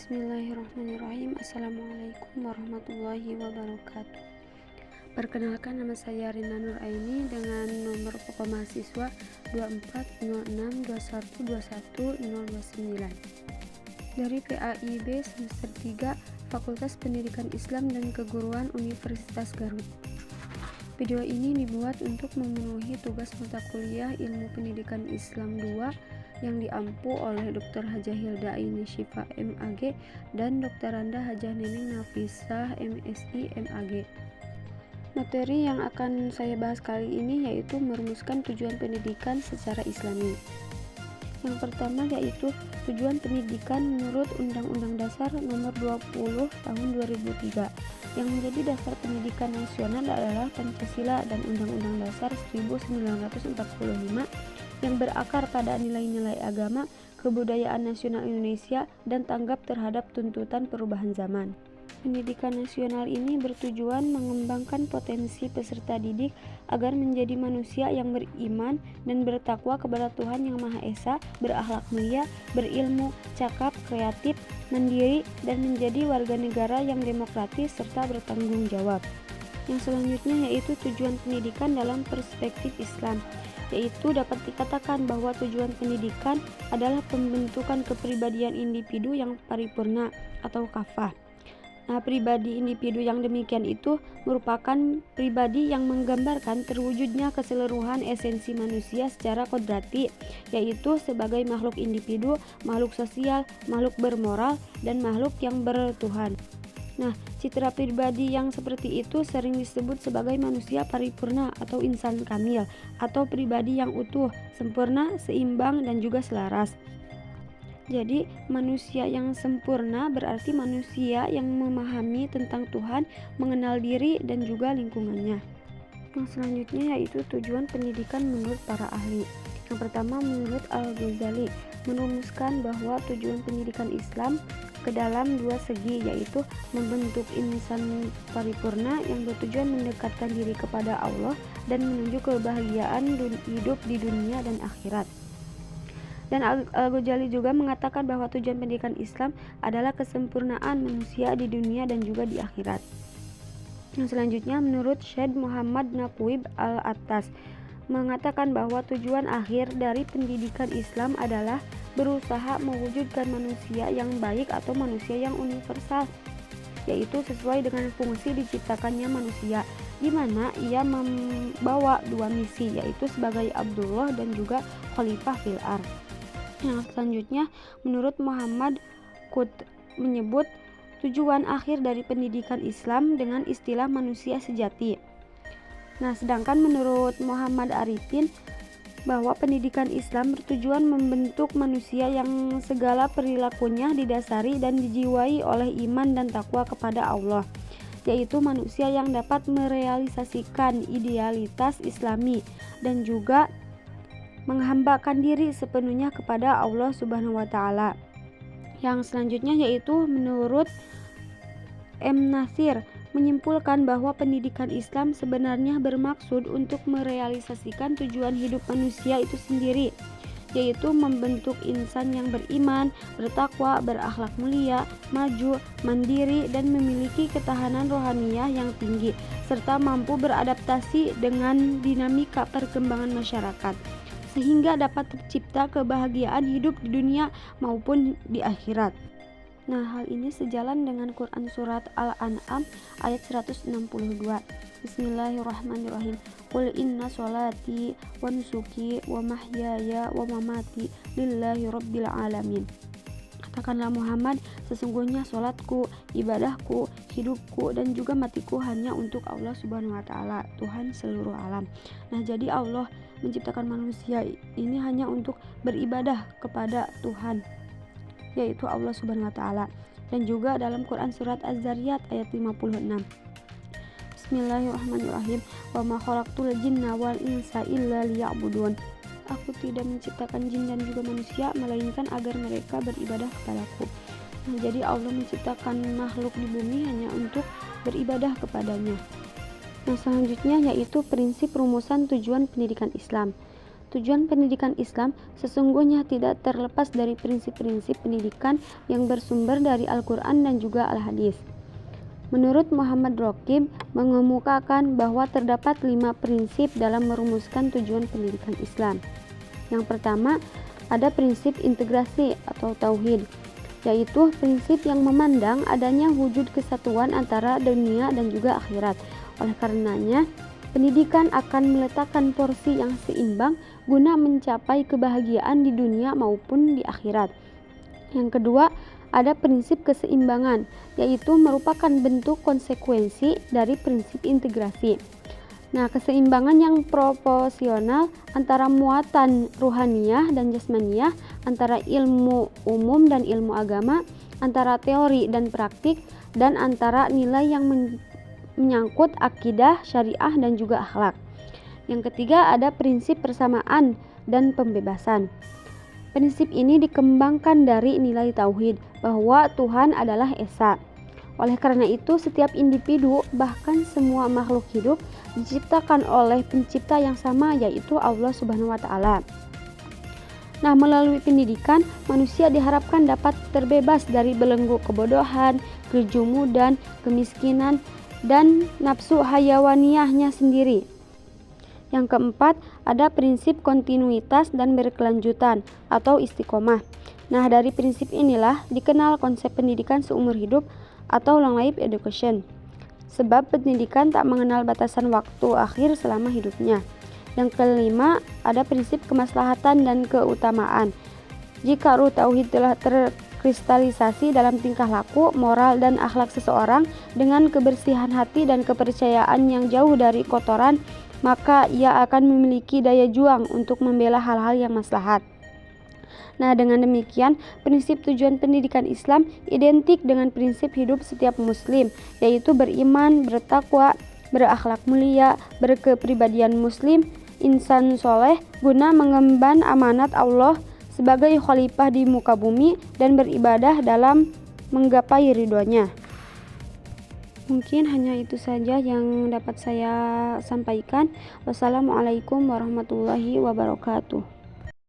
Bismillahirrahmanirrahim. Assalamualaikum warahmatullahi wabarakatuh. Perkenalkan, nama saya Rina Nuraini dengan nomor pokok mahasiswa 240621211029 dari PAIB semester 3 Fakultas Pendidikan Islam dan Keguruan Universitas Garut. Video ini dibuat untuk memenuhi tugas mata kuliah Ilmu Pendidikan Islam 2 yang diampu oleh Dr. Hajah Hilda Aini Syifa MAG dan Dr. Randa Hajah Neneng Nafisah MSI MAG. Materi yang akan saya bahas kali ini yaitu merumuskan tujuan pendidikan secara Islami. Yang pertama yaitu tujuan pendidikan menurut Undang-Undang Dasar Nomor 20 Tahun 2003 yang menjadi dasar pendidikan nasional adalah Pancasila dan Undang-Undang Dasar 1945 yang berakar pada nilai-nilai agama, kebudayaan nasional Indonesia, dan tanggap terhadap tuntutan perubahan zaman. Pendidikan nasional ini bertujuan mengembangkan potensi peserta didik agar menjadi manusia yang beriman dan bertakwa kepada Tuhan Yang Maha Esa, berakhlak mulia, berilmu, cakap, kreatif, mandiri, dan menjadi warga negara yang demokratis serta bertanggung jawab. Yang selanjutnya yaitu tujuan pendidikan dalam perspektif Islam, yaitu dapat dikatakan bahwa tujuan pendidikan adalah pembentukan kepribadian individu yang paripurna atau kafah. Nah, pribadi individu yang demikian itu merupakan pribadi yang menggambarkan terwujudnya keseluruhan esensi manusia secara kodrati, yaitu sebagai makhluk individu, makhluk sosial, makhluk bermoral, dan makhluk yang bertuhan. Nah, citra pribadi yang seperti itu sering disebut sebagai manusia paripurna atau insan kamil, atau pribadi yang utuh, sempurna, seimbang, dan juga selaras. Jadi, manusia yang sempurna berarti manusia yang memahami tentang Tuhan, mengenal diri, dan juga lingkungannya. Yang selanjutnya yaitu tujuan pendidikan menurut para ahli. Yang pertama, menurut Al-Ghazali, merumuskan bahwa tujuan pendidikan Islam ke dalam dua segi, yaitu membentuk insan paripurna yang bertujuan mendekatkan diri kepada Allah dan menuju kebahagiaan hidup di dunia dan akhirat. Dan Al-Ghazali juga mengatakan bahwa tujuan pendidikan Islam adalah kesempurnaan manusia di dunia dan juga di akhirat. Yang selanjutnya menurut Syed Muhammad Naqib Al-Attas mengatakan bahwa tujuan akhir dari pendidikan Islam adalah berusaha mewujudkan manusia yang baik atau manusia yang universal, yaitu sesuai dengan fungsi diciptakannya manusia, di mana ia membawa dua misi, yaitu sebagai Abdullah dan juga Khalifah fil ardh. Yang selanjutnya menurut Muhammad Qutb menyebut tujuan akhir dari pendidikan Islam dengan istilah manusia sejati. Nah, sedangkan menurut Muhammad Arifin bahwa pendidikan Islam bertujuan membentuk manusia yang segala perilakunya didasari dan dijiwai oleh iman dan takwa kepada Allah, yaitu manusia yang dapat merealisasikan idealitas Islami dan juga menghambakan diri sepenuhnya kepada Allah Subhanahu wa taala. Yang selanjutnya yaitu menurut M. Nasir menyimpulkan bahwa pendidikan Islam sebenarnya bermaksud untuk merealisasikan tujuan hidup manusia itu sendiri, yaitu membentuk insan yang beriman, bertakwa, berakhlak mulia, maju, mandiri, dan memiliki ketahanan rohaniah yang tinggi, serta mampu beradaptasi dengan dinamika perkembangan masyarakat, sehingga dapat tercipta kebahagiaan hidup di dunia maupun di akhirat. Nah, hal ini sejalan dengan Quran Surat Al-An'am ayat 162. Bismillahirrahmanirrahim. Qul inna sholati wa nusuki wa mahyaya wa mamati lillahi rabbil alamin. Katakanlah Muhammad, sesungguhnya sholatku, ibadahku, hidupku, dan juga matiku hanya untuk Allah Subhanahu wa taala, Tuhan seluruh alam. Nah, jadi Allah menciptakan manusia ini hanya untuk beribadah kepada Tuhan, yaitu Allah Subhanahu wa taala. Dan juga dalam Quran surat Az-Zariyat ayat 56. Bismillahirrahmanirrahim. Wa ma khalaqtul jinna wal insa illa liya'budun. Aku tidak menciptakan jin dan juga manusia melainkan agar mereka beribadah kepadaku. Nah, jadi Allah menciptakan makhluk di bumi hanya untuk beribadah kepadanya. Nah, selanjutnya yaitu prinsip rumusan tujuan pendidikan Islam. Tujuan pendidikan Islam sesungguhnya tidak terlepas dari prinsip-prinsip pendidikan yang bersumber dari Al-Quran dan juga Al-Hadis. Menurut Muhammad Raqib, mengemukakan bahwa terdapat 5 prinsip dalam merumuskan tujuan pendidikan Islam. Yang pertama, ada prinsip integrasi atau tauhid, yaitu prinsip yang memandang adanya wujud kesatuan antara dunia dan juga akhirat. Oleh karenanya, pendidikan akan meletakkan porsi yang seimbang guna mencapai kebahagiaan di dunia maupun di akhirat. Yang kedua, ada prinsip keseimbangan, yaitu merupakan bentuk konsekuensi dari prinsip integrasi. Nah, keseimbangan yang proporsional antara muatan ruhaniyah dan jasmaniyah, antara ilmu umum dan ilmu agama, antara teori dan praktik, dan antara nilai yang menyangkut akidah, syariah, dan juga akhlak. Yang ketiga, ada prinsip persamaan dan pembebasan. Prinsip ini dikembangkan dari nilai tauhid bahwa Tuhan adalah esa. Oleh karena itu, setiap individu, bahkan semua makhluk hidup, diciptakan oleh pencipta yang sama, yaitu Allah Subhanahu wa Ta'ala. Nah, melalui pendidikan, manusia diharapkan dapat terbebas dari belenggu kebodohan, kejumudan, kemiskinan, dan nafsu hayawaniyahnya sendiri. Yang keempat, ada prinsip kontinuitas dan berkelanjutan atau istiqomah. Nah, dari prinsip inilah dikenal konsep pendidikan seumur hidup atau long life education. Sebab pendidikan tak mengenal batasan waktu akhir selama hidupnya. Yang kelima, ada prinsip kemaslahatan dan keutamaan. Jika ruh tauhid telah terkristalisasi dalam tingkah laku, moral, dan akhlak seseorang dengan kebersihan hati dan kepercayaan yang jauh dari kotoran, maka ia akan memiliki daya juang untuk membela hal-hal yang maslahat. Nah, dengan demikian, prinsip tujuan pendidikan Islam identik dengan prinsip hidup setiap muslim, yaitu beriman, bertakwa, berakhlak mulia, berkepribadian muslim, insan soleh, guna mengemban amanat Allah sebagai khalifah di muka bumi dan beribadah dalam menggapai ridhonya. Mungkin hanya itu saja yang dapat saya sampaikan. Wassalamualaikum warahmatullahi wabarakatuh.